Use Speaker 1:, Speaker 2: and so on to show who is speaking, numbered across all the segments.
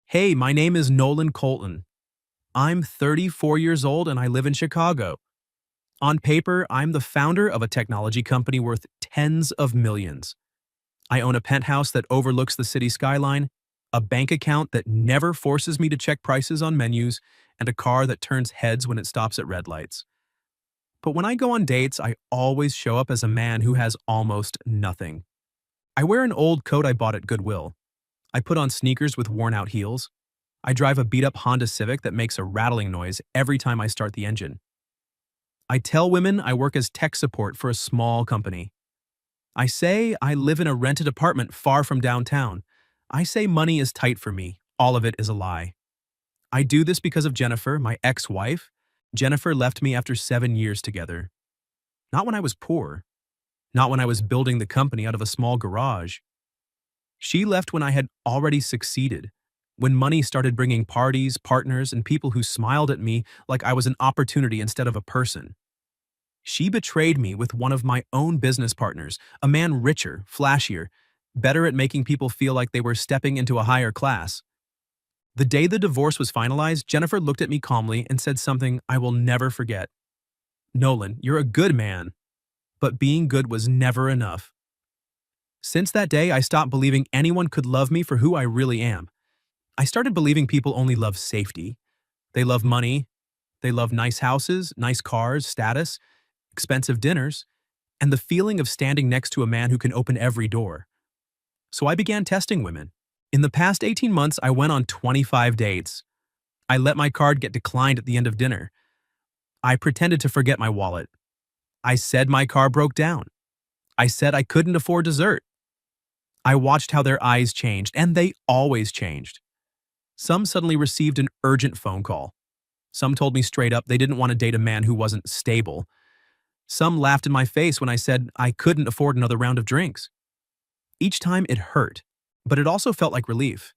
Speaker 1: Hey, my name is Nolan Colton. I'm 34 years old and I live in Chicago. On paper, I'm the founder of a technology company worth tens of millions. I own a penthouse that overlooks the city skyline, a bank account that never forces me to check prices on menus, and a car that turns heads when it stops at red lights. But when I go on dates, I always show up as a man who has almost nothing. I wear an old coat I bought at Goodwill. I put on sneakers with worn out heels. I drive a beat-up Honda Civic that makes a rattling noise every time I start the engine. I tell women I work as tech support for a small company. I say I live in a rented apartment far from downtown. I say money is tight for me. All of it is a lie. I do this because of Jennifer, my ex-wife. Jennifer left me after 7 years together. Not when I was poor. Not when I was building the company out of a small garage. She left when I had already succeeded, when money started bringing parties, partners, and people who smiled at me like I was an opportunity instead of a person. She betrayed me with one of my own business partners, a man richer, flashier, better at making people feel like they were stepping into a higher class. The day the divorce was finalized, Jennifer looked at me calmly and said something I will never forget. Nolan, you're a good man, but being good was never enough. Since that day, I stopped believing anyone could love me for who I really am. I started believing people only love safety. They love money. They love nice houses, nice cars, status, expensive dinners, and the feeling of standing next to a man who can open every door. So I began testing women. In the past 18 months, I went on 25 dates. I let my card get declined at the end of dinner. I pretended to forget my wallet. I said my car broke down. I said I couldn't afford dessert. I watched how their eyes changed, and they always changed. Some suddenly received an urgent phone call. Some told me straight up they didn't want to date a man who wasn't stable. Some laughed in my face when I said I couldn't afford another round of drinks. Each time it hurt, but it also felt like relief,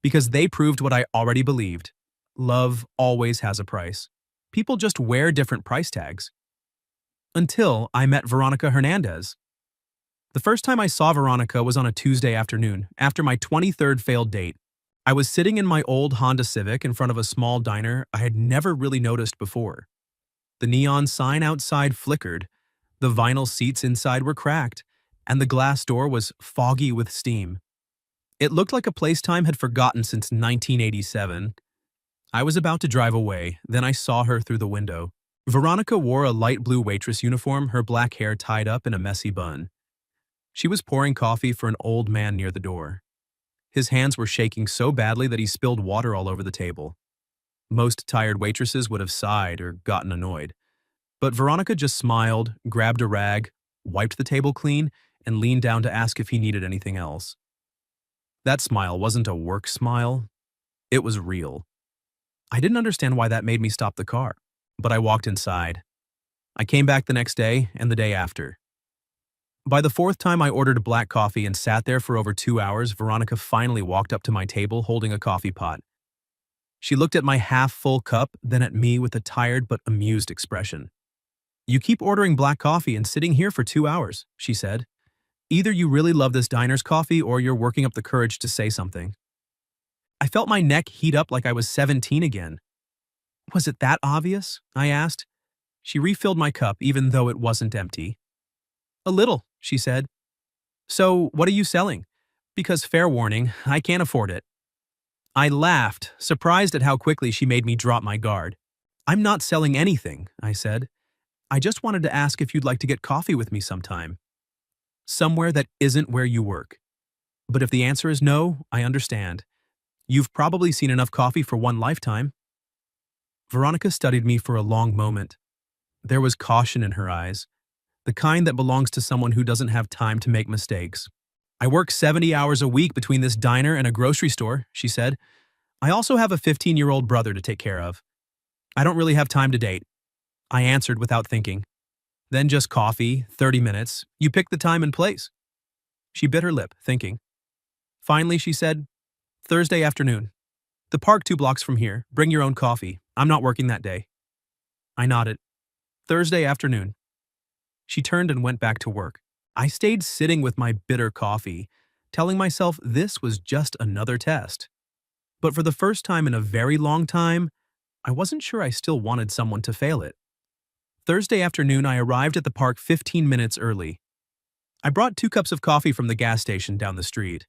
Speaker 1: because they proved what I already believed. Love always has a price. People just wear different price tags. Until I met Veronica Hernandez. The first time I saw Veronica was on a Tuesday afternoon, after my 23rd failed date. I was sitting in my old Honda Civic in front of a small diner I had never really noticed before. The neon sign outside flickered, the vinyl seats inside were cracked, and the glass door was foggy with steam. It looked like a place time had forgotten since 1987. I was about to drive away, then I saw her through the window. Veronica wore a light blue waitress uniform, her black hair tied up in a messy bun. She was pouring coffee for an old man near the door. His hands were shaking so badly that he spilled water all over the table. Most tired waitresses would have sighed or gotten annoyed. But Veronica just smiled, grabbed a rag, wiped the table clean, and leaned down to ask if he needed anything else. That smile wasn't a work smile. It was real. I didn't understand why that made me stop the car, but I walked inside. I came back the next day and the day after. By the fourth time I ordered a black coffee and sat there for over 2 hours, Veronica finally walked up to my table holding a coffee pot. She looked at my half-full cup, then at me with a tired but amused expression. "You keep ordering black coffee and sitting here for 2 hours," she said. "Either you really love this diner's coffee or you're working up the courage to say something." I felt my neck heat up like I was 17 again. "Was it that obvious?" I asked. She refilled my cup even though it wasn't empty. "A little," she said. "So, what are you selling? Because fair warning, I can't afford it." I laughed, surprised at how quickly she made me drop my guard. "I'm not selling anything," I said. "I just wanted to ask if you'd like to get coffee with me sometime. Somewhere that isn't where you work. But if the answer is no, I understand. You've probably seen enough coffee for one lifetime." Veronica studied me for a long moment. There was caution in her eyes, the kind that belongs to someone who doesn't have time to make mistakes. "I work 70 hours a week between this diner and a grocery store," she said. "I also have a 15-year-old brother to take care of. I don't really have time to date." I answered without thinking. "Then just coffee, 30 minutes. You pick the time and place." She bit her lip, thinking. Finally, she said, "Thursday afternoon. The park 2 blocks from here. Bring your own coffee. I'm not working that day." I nodded. "Thursday afternoon." She turned and went back to work. I stayed sitting with my bitter coffee, telling myself this was just another test. But for the first time in a very long time, I wasn't sure I still wanted someone to fail it. Thursday afternoon, I arrived at the park 15 minutes early. I brought 2 cups of coffee from the gas station down the street.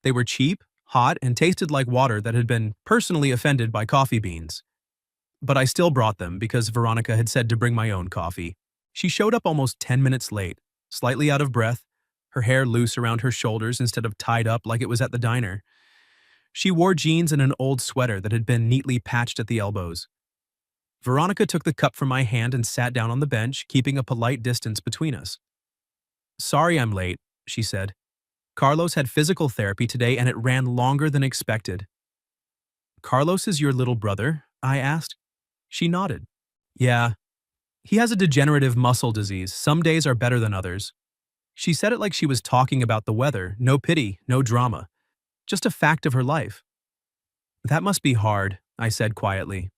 Speaker 1: They were cheap, hot, and tasted like water that had been personally offended by coffee beans. But I still brought them because Veronica had said to bring my own coffee. She showed up almost 10 minutes late, slightly out of breath, her hair loose around her shoulders instead of tied up like it was at the diner. She wore jeans and an old sweater that had been neatly patched at the elbows. Veronica took the cup from my hand and sat down on the bench, keeping a polite distance between us. "Sorry I'm late," she said. "Carlos had physical therapy today and it ran longer than expected." "Carlos is your little brother?" I asked. She nodded. "Yeah. He has a degenerative muscle disease. Some days are better than others." She said it like she was talking about the weather. No pity, no drama. Just a fact of her life. "That must be hard," I said quietly.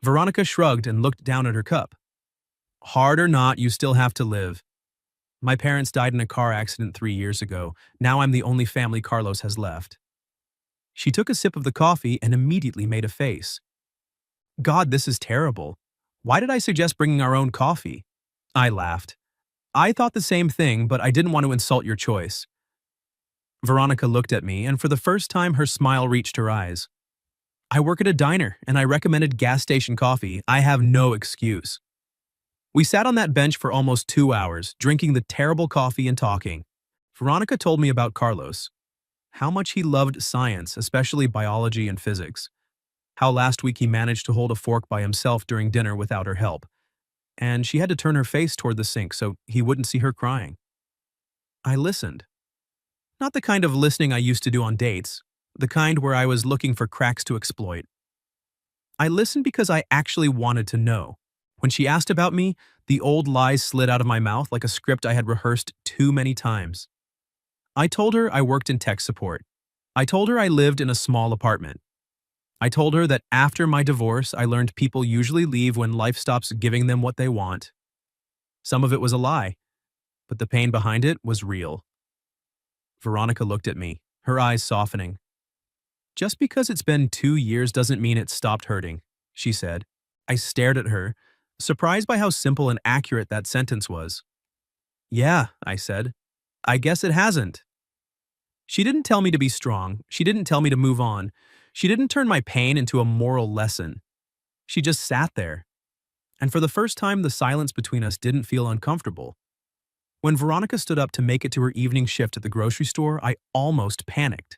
Speaker 1: Veronica shrugged and looked down at her cup. "Hard or not, you still have to live. My parents died in a car accident 3 years ago. Now I'm the only family Carlos has left." She took a sip of the coffee and immediately made a face. "God, this is terrible. Why did I suggest bringing our own coffee?" I laughed. "I thought the same thing, but I didn't want to insult your choice." Veronica looked at me, and for the first time her smile reached her eyes. "I work at a diner, and I recommended gas station coffee. I have no excuse." We sat on that bench for almost 2 hours, drinking the terrible coffee and talking. Veronica told me about Carlos, how much he loved science, especially biology and physics, how last week he managed to hold a fork by himself during dinner without her help, and she had to turn her face toward the sink so he wouldn't see her crying. I listened. Not the kind of listening I used to do on dates, the kind where I was looking for cracks to exploit. I listened because I actually wanted to know. When she asked about me, the old lies slid out of my mouth like a script I had rehearsed too many times. I told her I worked in tech support. I told her I lived in a small apartment. I told her that after my divorce, I learned people usually leave when life stops giving them what they want. Some of it was a lie, but the pain behind it was real. Veronica looked at me, her eyes softening. "Just because it's been 2 years doesn't mean it stopped hurting," she said. I stared at her, surprised by how simple and accurate that sentence was. "Yeah," I said. "I guess it hasn't." She didn't tell me to be strong. She didn't tell me to move on. She didn't turn my pain into a moral lesson. She just sat there. And for the first time, the silence between us didn't feel uncomfortable. When Veronica stood up to make it to her evening shift at the grocery store, I almost panicked.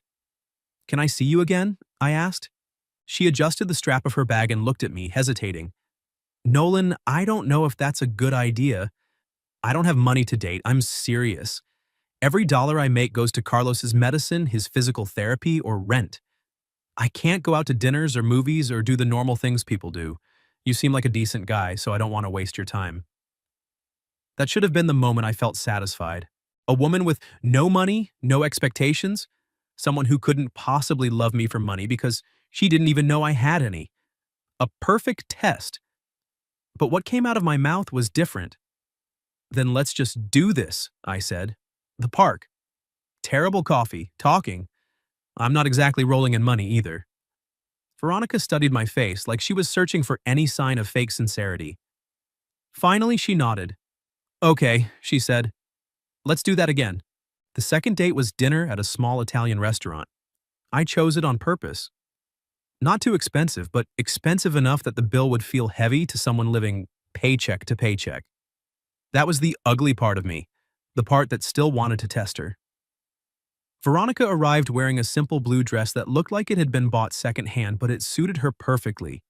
Speaker 1: "Can I see you again?" I asked. She adjusted the strap of her bag and looked at me, hesitating. "Nolan, I don't know if that's a good idea. I don't have money to date. I'm serious. Every dollar I make goes to Carlos's medicine, his physical therapy, or rent. I can't go out to dinners or movies or do the normal things people do. You seem like a decent guy, so I don't want to waste your time." That should have been the moment I felt satisfied. A woman with no money, no expectations, someone who couldn't possibly love me for money because she didn't even know I had any. A perfect test. But what came out of my mouth was different. "Then let's just do this," I said. "The park. Terrible coffee, talking. I'm not exactly rolling in money either." Veronica studied my face like she was searching for any sign of fake sincerity. Finally, she nodded. "Okay," she said. "Let's do that again." The second date was dinner at a small Italian restaurant. I chose it on purpose. Not too expensive, but expensive enough that the bill would feel heavy to someone living paycheck to paycheck. That was the ugly part of me, the part that still wanted to test her. Veronica arrived wearing a simple blue dress that looked like it had been bought secondhand, but it suited her perfectly.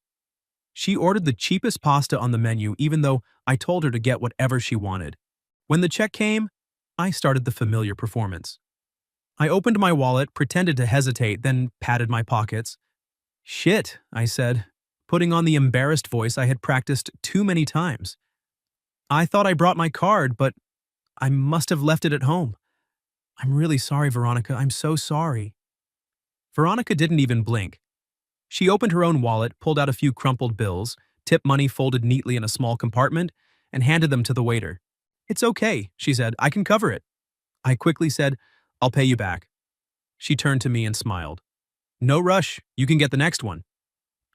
Speaker 1: She ordered the cheapest pasta on the menu, even though I told her to get whatever she wanted. When the check came, I started the familiar performance. I opened my wallet, pretended to hesitate, then patted my pockets. "Shit," I said, putting on the embarrassed voice I had practiced too many times. "I thought I brought my card, but I must have left it at home. I'm really sorry, Veronica. I'm so sorry." Veronica didn't even blink. She opened her own wallet, pulled out a few crumpled bills, tip money folded neatly in a small compartment, and handed them to the waiter. "It's okay," she said. "I can cover it." I quickly said, "I'll pay you back." She turned to me and smiled. No rush, you can get the next one.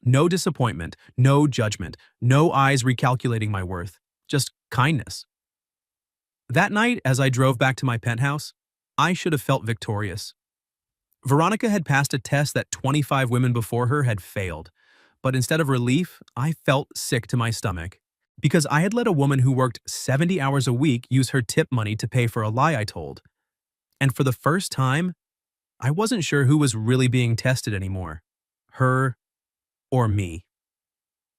Speaker 1: No disappointment, no judgment, no eyes recalculating my worth, just kindness. That night, as I drove back to my penthouse, I should have felt victorious. Veronica had passed a test that 25 women before her had failed, but instead of relief, I felt sick to my stomach. Because I had let a woman who worked 70 hours a week use her tip money to pay for a lie I told. And for the first time, I wasn't sure who was really being tested anymore, her or me.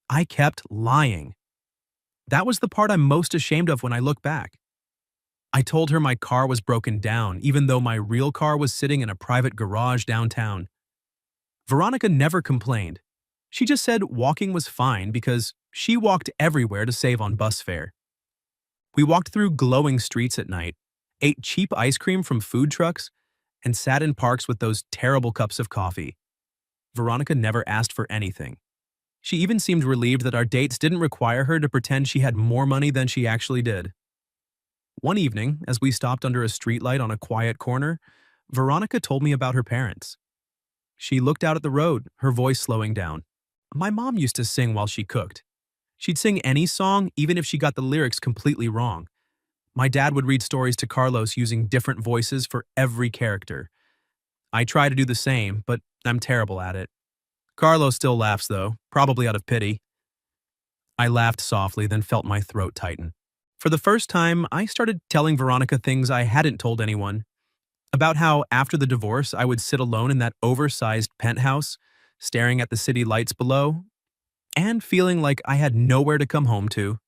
Speaker 1: I kept lying. That was the part I'm most ashamed of when I look back. I told her my car was broken down, even though my real car was sitting in a private garage downtown. Veronica never complained. She just said walking was fine because she walked everywhere to save on bus fare. We walked through glowing streets at night, ate cheap ice cream from food trucks, and sat in parks with those terrible cups of coffee. Veronica never asked for anything. She even seemed relieved that our dates didn't require her to pretend she had more money than she actually did. One evening, as we stopped under a streetlight on a quiet corner, Veronica told me about her parents. She looked out at the road, her voice slowing down. My mom used to sing while she cooked. She'd sing any song, even if she got the lyrics completely wrong. My dad would read stories to Carlos using different voices for every character. I try to do the same, but I'm terrible at it. Carlos still laughs, though, probably out of pity. I laughed softly, then felt my throat tighten. For the first time, I started telling Veronica things I hadn't told anyone. About how, after the divorce, I would sit alone in that oversized penthouse, staring at the city lights below, and feeling like I had nowhere to come home to.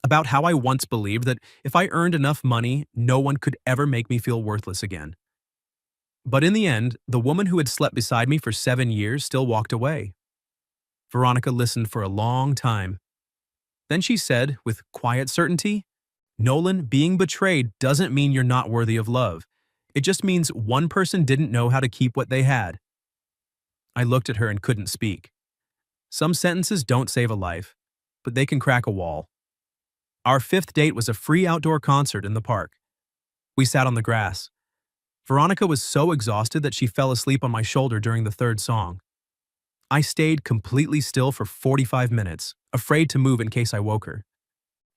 Speaker 1: About how I once believed that if I earned enough money, no one could ever make me feel worthless again. But in the end, the woman who had slept beside me for 7 years still walked away. Veronica listened for a long time. Then she said, with quiet certainty, Nolan, being betrayed doesn't mean you're not worthy of love. It just means one person didn't know how to keep what they had. I looked at her and couldn't speak. Some sentences don't save a life, but they can crack a wall. Our fifth date was a free outdoor concert in the park. We sat on the grass. Veronica was so exhausted that she fell asleep on my shoulder during the third song. I stayed completely still for 45 minutes, afraid to move in case I woke her.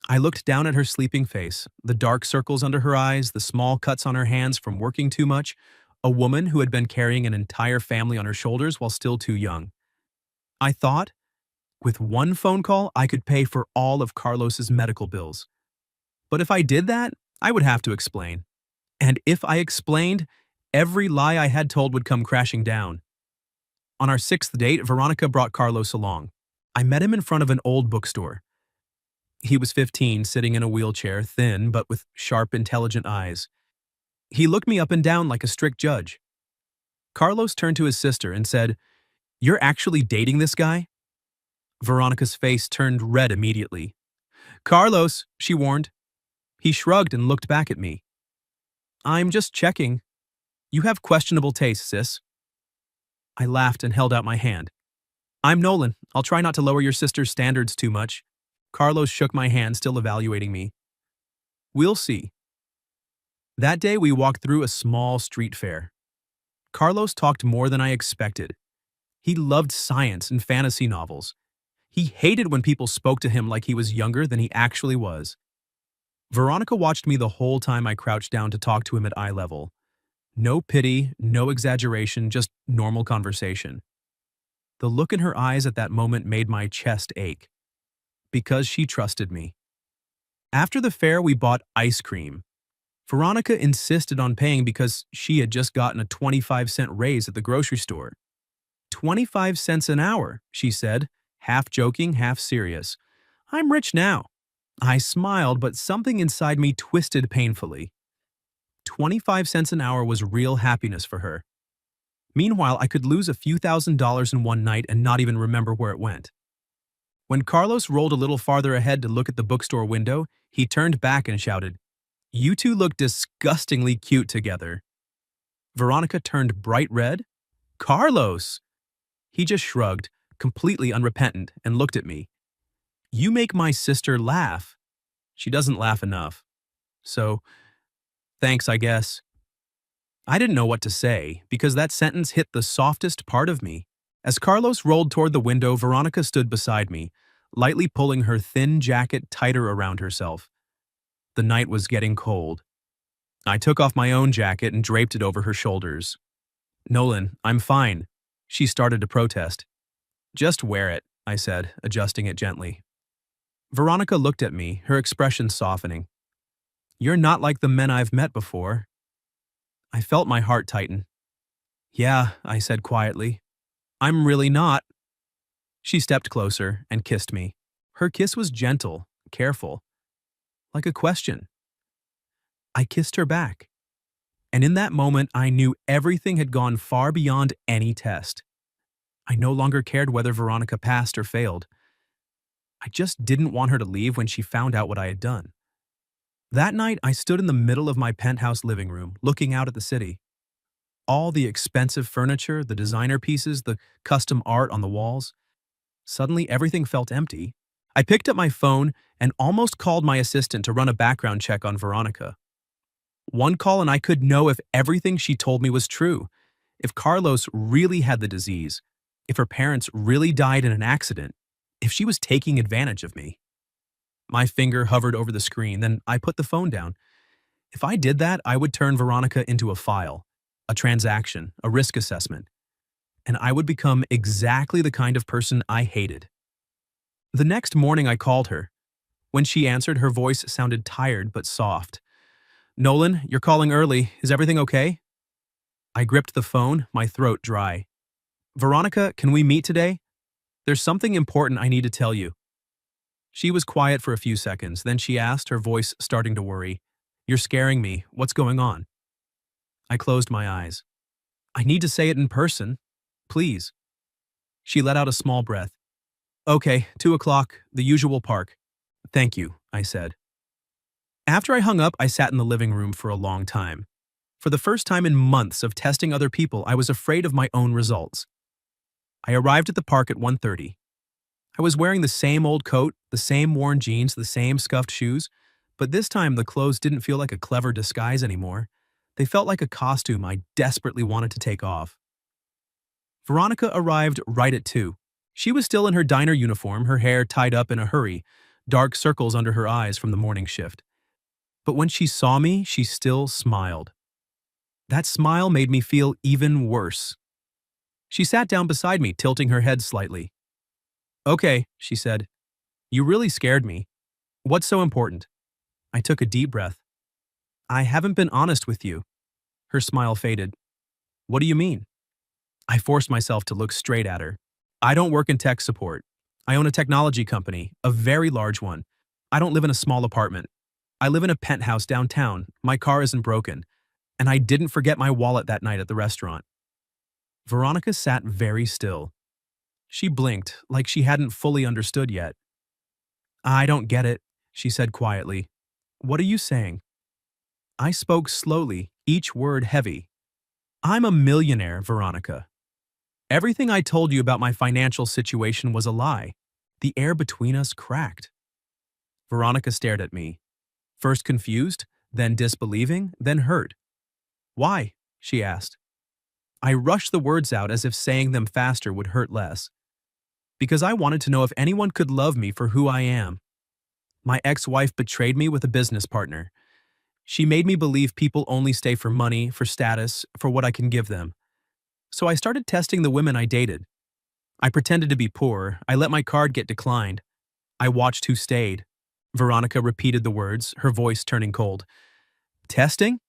Speaker 1: I looked down at her sleeping face, the dark circles under her eyes, the small cuts on her hands from working too much, a woman who had been carrying an entire family on her shoulders while still too young. I thought, with one phone call, I could pay for all of Carlos's medical bills. But if I did that, I would have to explain. And if I explained, every lie I had told would come crashing down. On our sixth date, Veronica brought Carlos along. I met him in front of an old bookstore. He was 15, sitting in a wheelchair, thin but with sharp, intelligent eyes. He looked me up and down like a strict judge. Carlos turned to his sister and said, "You're actually dating this guy?" Veronica's face turned red immediately. "Carlos," she warned. He shrugged and looked back at me. "I'm just checking. You have questionable taste, sis." I laughed and held out my hand. "I'm Nolan. I'll try not to lower your sister's standards too much." Carlos shook my hand, still evaluating me. "We'll see." That day we walked through a small street fair. Carlos talked more than I expected. He loved science and fantasy novels. He hated when people spoke to him like he was younger than he actually was. Veronica watched me the whole time I crouched down to talk to him at eye level. No pity, no exaggeration, just normal conversation. The look in her eyes at that moment made my chest ache. Because she trusted me. After the fair, we bought ice cream. Veronica insisted on paying because she had just gotten a 25-cent raise at the grocery store. 25 cents an hour, she said, half joking, half serious. I'm rich now. I smiled, but something inside me twisted painfully. 25 cents an hour was real happiness for her. Meanwhile, I could lose a few $1,000s in one night and not even remember where it went. When Carlos rolled a little farther ahead to look at the bookstore window, he turned back and shouted, "You two look disgustingly cute together." Veronica turned bright red. "Carlos!" He just shrugged, completely unrepentant, and looked at me. "You make my sister laugh." "She doesn't laugh enough." "So, thanks, I guess." I didn't know what to say because that sentence hit the softest part of me. As Carlos rolled toward the window, Veronica stood beside me, lightly pulling her thin jacket tighter around herself. The night was getting cold. I took off my own jacket and draped it over her shoulders. "Nolan, I'm fine." She started to protest. "Just wear it," I said, adjusting it gently. Veronica looked at me, her expression softening. "You're not like the men I've met before." I felt my heart tighten. "Yeah," I said quietly. "I'm really not." She stepped closer and kissed me. Her kiss was gentle, careful, like a question. I kissed her back. And in that moment, I knew everything had gone far beyond any test. I no longer cared whether Veronica passed or failed. I just didn't want her to leave when she found out what I had done. That night, I stood in the middle of my penthouse living room, looking out at the city. All the expensive furniture, the designer pieces, the custom art on the walls. Suddenly, everything felt empty. I picked up my phone and almost called my assistant to run a background check on Veronica. One call and I could know if everything she told me was true, if Carlos really had the disease, if her parents really died in an accident, if she was taking advantage of me. My finger hovered over the screen, then I put the phone down. If I did that, I would turn Veronica into a file, a transaction, a risk assessment, and I would become exactly the kind of person I hated. The next morning I called her. When she answered, her voice sounded tired but soft. "Nolan, you're calling early. Is everything okay?" I gripped the phone, my throat dry. "Veronica, can we meet today? There's something important I need to tell you." She was quiet for a few seconds, then she asked, her voice starting to worry. "You're scaring me. What's going on?" I closed my eyes. "I need to say it in person. Please." She let out a small breath. "Okay, 2 o'clock, the usual park." "Thank you," I said. After I hung up, I sat in the living room for a long time. For the first time in months of testing other people, I was afraid of my own results. I arrived at the park at 1:30. I was wearing the same old coat, the same worn jeans, the same scuffed shoes, but this time the clothes didn't feel like a clever disguise anymore. They felt like a costume I desperately wanted to take off. Veronica arrived right at 2. She was still in her diner uniform, her hair tied up in a hurry, dark circles under her eyes from the morning shift. But when she saw me, she still smiled. That smile made me feel even worse. She sat down beside me, tilting her head slightly. "Okay," she said. "You really scared me. What's so important?" I took a deep breath. "I haven't been honest with you." Her smile faded. "What do you mean?" I forced myself to look straight at her. "I don't work in tech support. I own a technology company, a very large one. I don't live in a small apartment. I live in a penthouse downtown. My car isn't broken. And I didn't forget my wallet that night at the restaurant." Veronica sat very still. She blinked, like she hadn't fully understood yet. "I don't get it," she said quietly. "What are you saying?" I spoke slowly, each word heavy. "I'm a millionaire, Veronica. Everything I told you about my financial situation was a lie. The air between us cracked." Veronica stared at me, first confused, then disbelieving, then hurt. "Why?" she asked. I rushed the words out as if saying them faster would hurt less. "Because I wanted to know if anyone could love me for who I am. My ex-wife betrayed me with a business partner. She made me believe people only stay for money, for status, for what I can give them. So I started testing the women I dated. I pretended to be poor. I let my card get declined. I watched who stayed." Veronica repeated the words, her voice turning cold. "Testing?"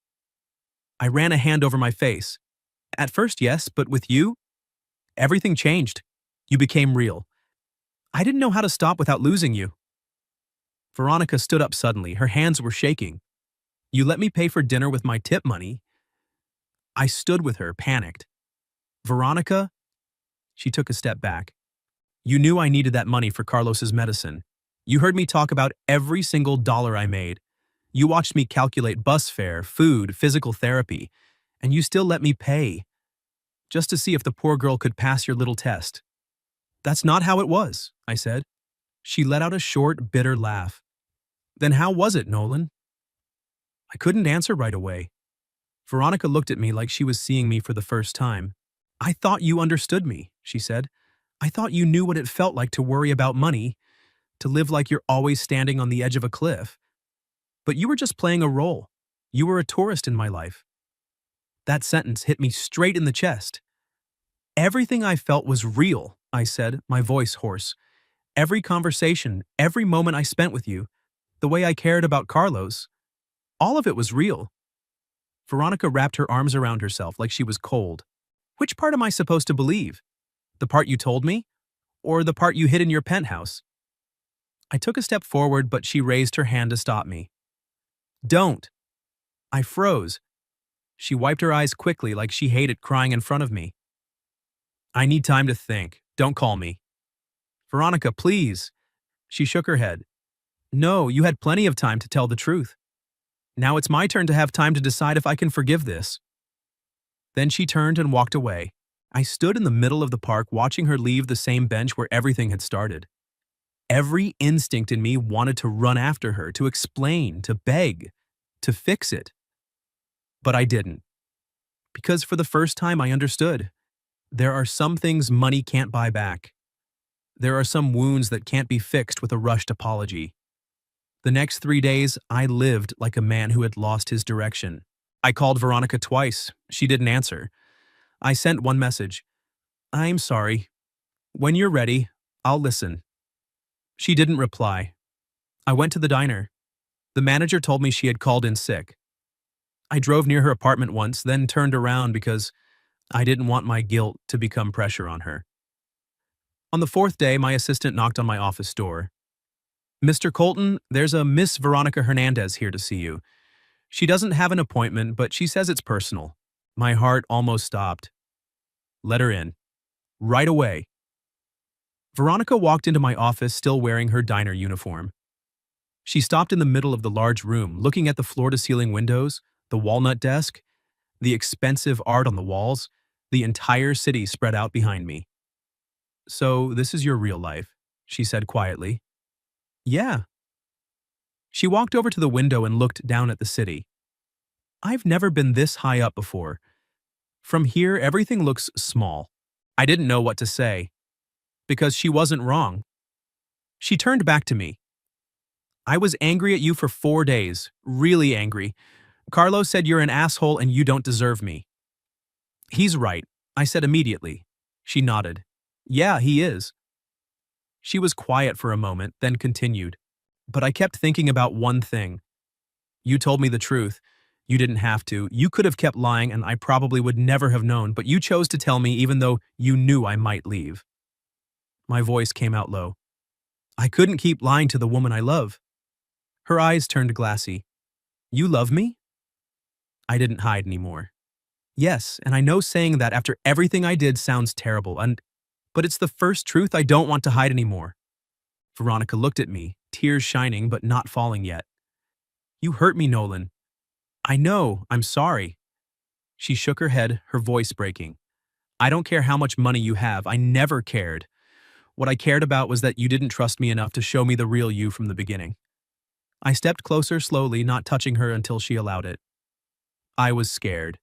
Speaker 1: I ran a hand over my face. "At first, yes, but with you, everything changed. You became real. I didn't know how to stop without losing you." Veronica stood up suddenly. Her hands were shaking. "You let me pay for dinner with my tip money." I stood with her, panicked. "Veronica," she took a step back. "You knew I needed that money for Carlos's medicine. You heard me talk about every single dollar I made. You watched me calculate bus fare, food, physical therapy, and you still let me pay, just to see if the poor girl could pass your little test." "That's not how it was," I said. She let out a short, bitter laugh. "Then how was it, Nolan?" I couldn't answer right away. Veronica looked at me like she was seeing me for the first time. I thought you understood me, she said. I thought you knew what it felt like to worry about money, to live like you're always standing on the edge of a cliff. But you were just playing a role. You were a tourist in my life. That sentence hit me straight in the chest. Everything I felt was real, I said, my voice hoarse. Every conversation, every moment I spent with you, the way I cared about Carlos, all of it was real. Veronica wrapped her arms around herself like she was cold. Which part am I supposed to believe? The part you told me? Or the part you hid in your penthouse? I took a step forward, but she raised her hand to stop me. Don't. I froze. She wiped her eyes quickly like she hated crying in front of me. I need time to think. Don't call me. Veronica, please. She shook her head. No, you had plenty of time to tell the truth. Now it's my turn to have time to decide if I can forgive this. Then she turned and walked away. I stood in the middle of the park watching her leave the same bench where everything had started. Every instinct in me wanted to run after her, to explain, to beg, to fix it. But I didn't. Because for the first time I understood. There are some things money can't buy back. There are some wounds that can't be fixed with a rushed apology. The next 3 days, I lived like a man who had lost his direction. I called Veronica twice. She didn't answer. I sent one message. I'm sorry. When you're ready, I'll listen. She didn't reply. I went to the diner. The manager told me she had called in sick. I drove near her apartment once, then turned around because I didn't want my guilt to become pressure on her. On the 4th day, my assistant knocked on my office door. Mr. Colton, there's a Miss Veronica Hernandez here to see you. She doesn't have an appointment, but she says it's personal. My heart almost stopped. Let her in. Right away. Veronica walked into my office still wearing her diner uniform. She stopped in the middle of the large room, looking at the floor-to-ceiling windows, the walnut desk, the expensive art on the walls, the entire city spread out behind me. So this is your real life, she said quietly. Yeah. She walked over to the window and looked down at the city. I've never been this high up before. From here, everything looks small. I didn't know what to say. Because she wasn't wrong. She turned back to me. I was angry at you for 4 days, really angry. Carlos said you're an asshole and you don't deserve me. He's right, I said immediately. She nodded. Yeah, he is. She was quiet for a moment, then continued. But I kept thinking about one thing. You told me the truth. You didn't have to. You could have kept lying and I probably would never have known, but you chose to tell me even though you knew I might leave. My voice came out low. I couldn't keep lying to the woman I love. Her eyes turned glassy. You love me? I didn't hide anymore. Yes, and I know saying that after everything I did sounds terrible, but it's the first truth I don't want to hide anymore. Veronica looked at me, tears shining but not falling yet. You hurt me, Nolan. I know, I'm sorry. She shook her head, her voice breaking. I don't care how much money you have, I never cared. What I cared about was that you didn't trust me enough to show me the real you from the beginning. I stepped closer slowly, not touching her until she allowed it. I was scared.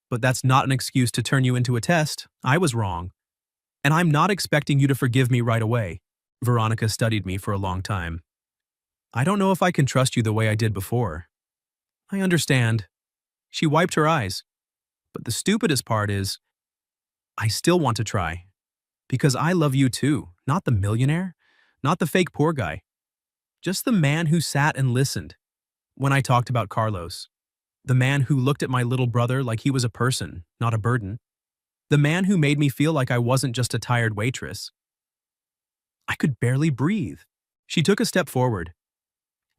Speaker 1: But that's not an excuse to turn you into a test. I was wrong. And I'm not expecting you to forgive me right away. Veronica studied me for a long time. I don't know if I can trust you the way I did before. I understand. She wiped her eyes. But the stupidest part is, I still want to try. Because I love you too, not the millionaire, not the fake poor guy. Just the man who sat and listened when I talked about Carlos. The man who looked at my little brother like he was a person, not a burden. The man who made me feel like I wasn't just a tired waitress. I could barely breathe. She took a step forward.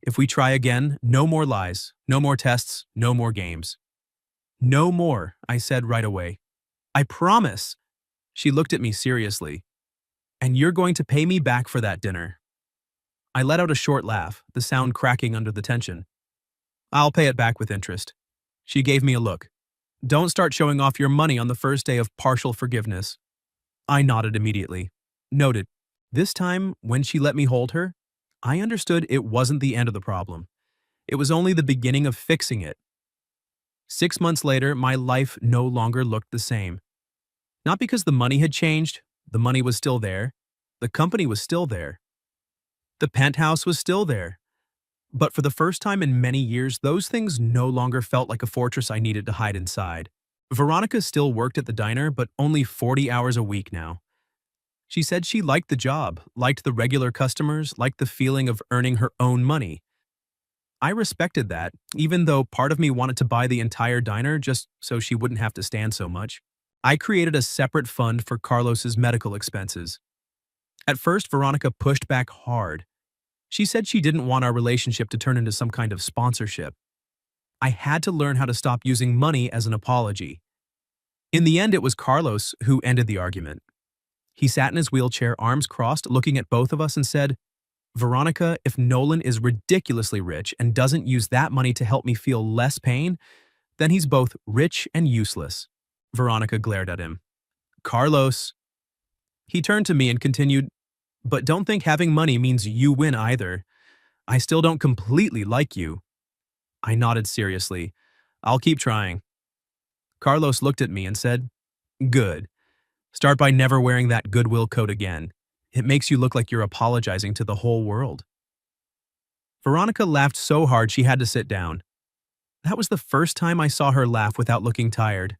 Speaker 1: If we try again, no more lies, no more tests, no more games. No more, I said right away. I promise. She looked at me seriously. And you're going to pay me back for that dinner. I let out a short laugh, the sound cracking under the tension. I'll pay it back with interest. She gave me a look. Don't start showing off your money on the first day of partial forgiveness. I nodded immediately. Noted. This time, when she let me hold her, I understood it wasn't the end of the problem. It was only the beginning of fixing it. 6 months later, my life no longer looked the same. Not because the money had changed, the money was still there, the company was still there, the penthouse was still there. But for the first time in many years, those things no longer felt like a fortress I needed to hide inside. Veronica still worked at the diner, but only 40 hours a week now. She said she liked the job, liked the regular customers, liked the feeling of earning her own money. I respected that, even though part of me wanted to buy the entire diner just so she wouldn't have to stand so much. I created a separate fund for Carlos's medical expenses. At first, Veronica pushed back hard. She said she didn't want our relationship to turn into some kind of sponsorship. I had to learn how to stop using money as an apology. In the end, it was Carlos who ended the argument. He sat in his wheelchair, arms crossed, looking at both of us and said, "Veronica, if Nolan is ridiculously rich and doesn't use that money to help me feel less pain, then he's both rich and useless." Veronica glared at him. "Carlos." He turned to me and continued, "But don't think having money means you win either. I still don't completely like you." I nodded seriously. "I'll keep trying." Carlos looked at me and said, "Good. Start by never wearing that goodwill coat again. It makes you look like you're apologizing to the whole world." Veronica laughed so hard she had to sit down. That was the first time I saw her laugh without looking tired.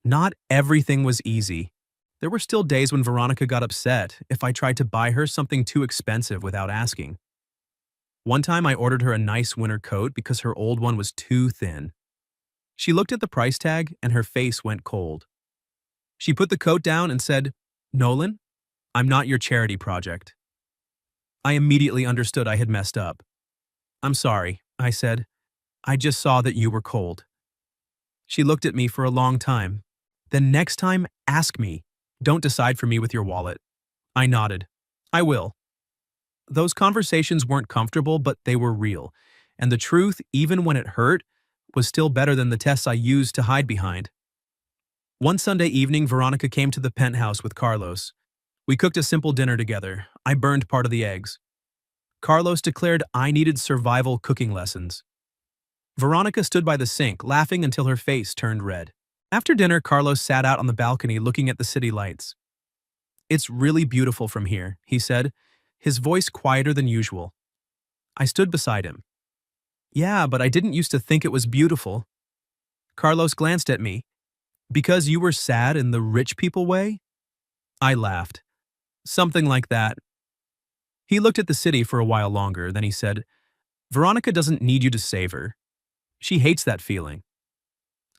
Speaker 1: Not everything was easy. There were still days when Veronica got upset if I tried to buy her something too expensive without asking. One time I ordered her a nice winter coat because her old one was too thin. She looked at the price tag and her face went cold. She put the coat down and said, "Nolan, I'm not your charity project." I immediately understood I had messed up. "I'm sorry," I said. "I just saw that you were cold." She looked at me for a long time. "Then next time, ask me. Don't decide for me with your wallet." I nodded. "I will." Those conversations weren't comfortable, but they were real. And the truth, even when it hurt, was still better than the tests I used to hide behind. One Sunday evening, Veronica came to the penthouse with Carlos. We cooked a simple dinner together. I burned part of the eggs. Carlos declared I needed survival cooking lessons. Veronica stood by the sink, laughing until her face turned red. After dinner, Carlos sat out on the balcony looking at the city lights. "It's really beautiful from here," he said, his voice quieter than usual. I stood beside him. "Yeah, but I didn't used to think it was beautiful." Carlos glanced at me. "Because you were sad in the rich people way?" I laughed. "Something like that." He looked at the city for a while longer, then he said, "Veronica doesn't need you to save her. She hates that feeling."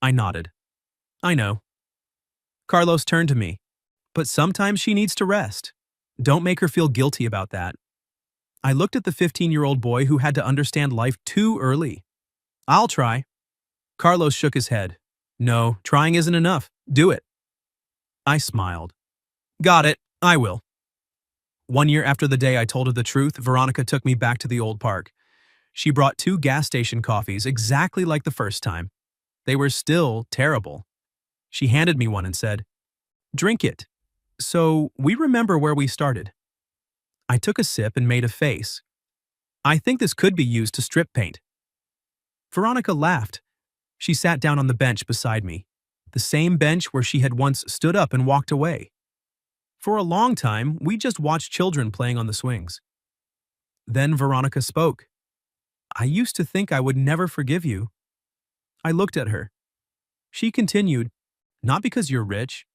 Speaker 1: I nodded. "I know." Carlos turned to me. "But sometimes she needs to rest. Don't make her feel guilty about that." I looked at the 15-year-old boy who had to understand life too early. "I'll try." Carlos shook his head. "No, trying isn't enough. Do it." I smiled. "Got it. I will." 1 year after the day I told her the truth, Veronica took me back to the old park. She brought 2 gas station coffees exactly like the first time. They were still terrible. She handed me one and said, "Drink it. So we remember where we started." I took a sip and made a face. "I think this could be used to strip paint." Veronica laughed. She sat down on the bench beside me, the same bench where she had once stood up and walked away. For a long time, we just watched children playing on the swings. Then Veronica spoke. "I used to think I would never forgive you." I looked at her. She continued, "Not because you're rich,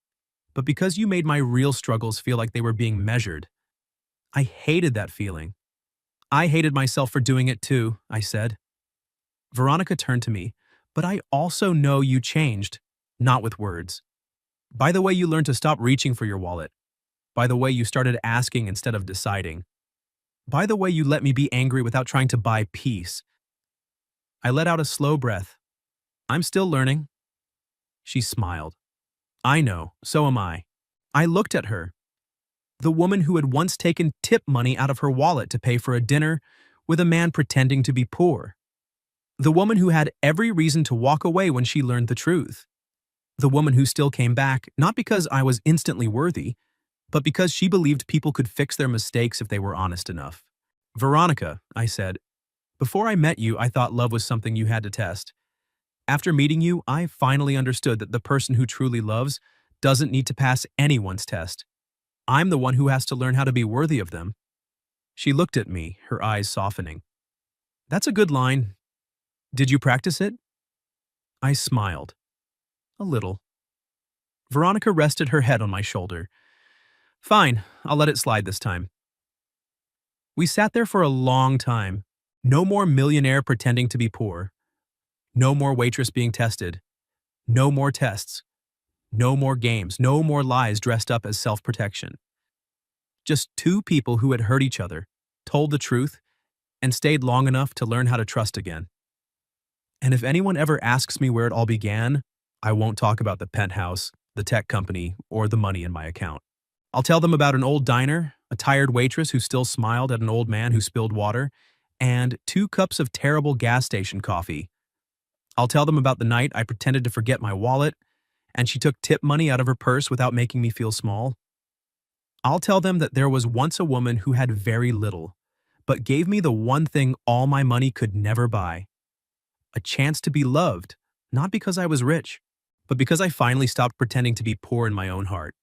Speaker 1: but because you made my real struggles feel like they were being measured." I hated that feeling. "I hated myself for doing it too," I said. Veronica turned to me. "But I also know you changed, not with words. By the way you learned to stop reaching for your wallet. By the way you started asking instead of deciding. By the way you let me be angry without trying to buy peace." I let out a slow breath. "I'm still learning." She smiled. "I know, so am I." I looked at her. The woman who had once taken tip money out of her wallet to pay for a dinner with a man pretending to be poor. The woman who had every reason to walk away when she learned the truth. The woman who still came back, not because I was instantly worthy, but because she believed people could fix their mistakes if they were honest enough. "Veronica," I said, "before I met you, I thought love was something you had to test. After meeting you, I finally understood that the person who truly loves doesn't need to pass anyone's test. I'm the one who has to learn how to be worthy of them. She looked at me, her eyes softening. That's a good line. Did you practice it? I smiled. A little. Veronica rested her head on my shoulder. Fine, I'll let it slide this time. We sat there for a long time. No more millionaire pretending to be poor. No more waitress being tested. No more tests. No more games. No more lies dressed up as self-protection. Just two people who had hurt each other, told the truth, and stayed long enough to learn how to trust again. And if anyone ever asks me where it all began, I won't talk about the penthouse, the tech company, or the money in my account. I'll tell them about an old diner, a tired waitress who still smiled at an old man who spilled water, and 2 cups of terrible gas station coffee. I'll tell them about the night I pretended to forget my wallet, and she took tip money out of her purse without making me feel small. I'll tell them that there was once a woman who had very little, but gave me the one thing all my money could never buy. A chance to be loved, not because I was rich, but because I finally stopped pretending to be poor in my own heart.